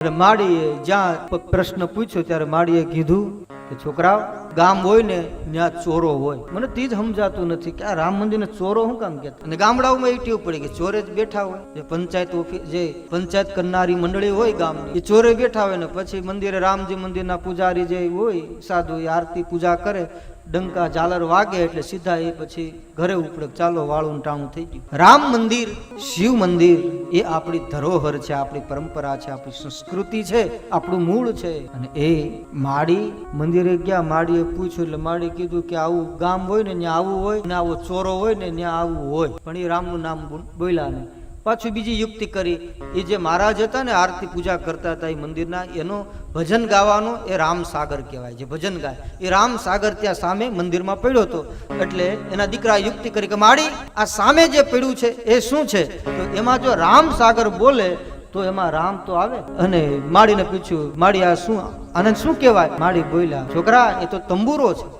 માળીએ જ્યાં પ્રશ્ન પૂછ્યો ત્યારે માળીએ કીધું કે છોકરાઓ, ગામ હોય ને ત્યાં ચોરો હોય. મને તે જ સમજાતું નથી કે આ રામ મંદિર ને ચોરો શું કામ કહેતા. અને ગામડાઓમાં એ ટેવ પડી કે ચોરે જ બેઠા હોય. જે પંચાયત ઓફિસ, જે પંચાયત કરનારી મંડળી હોય ગામની, એ ચોરે બેઠા હોય ને પછી મંદિરે રામજી મંદિરના પૂજારી જે હોય સાધુ, એ આરતી પૂજા કરે, ડંકા ઝાલર વાગે એટલે સીધા એ પછી ઘરે ઉપડે, ચાલો વાળું ટાણું થઈ ગયું. રામ મંદિર, શિવ મંદિર એ આપણી ધરોહર છે, આપણી પરંપરા છે, આપણી સંસ્કૃતિ છે, આપણું મૂળ છે. અને એ માળી મંદિરે ગયા, માળીએ પૂછ્યું એટલે માળી કીધું કે આવું ગામ હોય ને ત્યાં આવું હોય, ને આવો ચોરો હોય ને ત્યાં આવું હોય. પણ એ રામનું નામ બોલ્યા નહીં. પાછું બીજી યુક્તિ કરી. એ જે મહારાજ હતા ને, આરતી પૂજા કરતા હતા એ મંદિરના, એનો ભજન ગાવાનો એ રામ સાગર કહેવાય. જે ભજન ગાય એ રામ સાગર ત્યાં સામે મંદિરમાં પડ્યો હતો. એટલે એના દીકરા યુક્તિ કરી કે માળી, આ સામે જે પડ્યું છે એ શું છે? તો એમાં જો રામ સાગર બોલે તો એમાં રામ તો આવે. અને માળીને પૂછ્યું, માળી આ શું, આને શું કહેવાય? માળી બોલ્યા, છોકરા એ તો તંબુરો છે.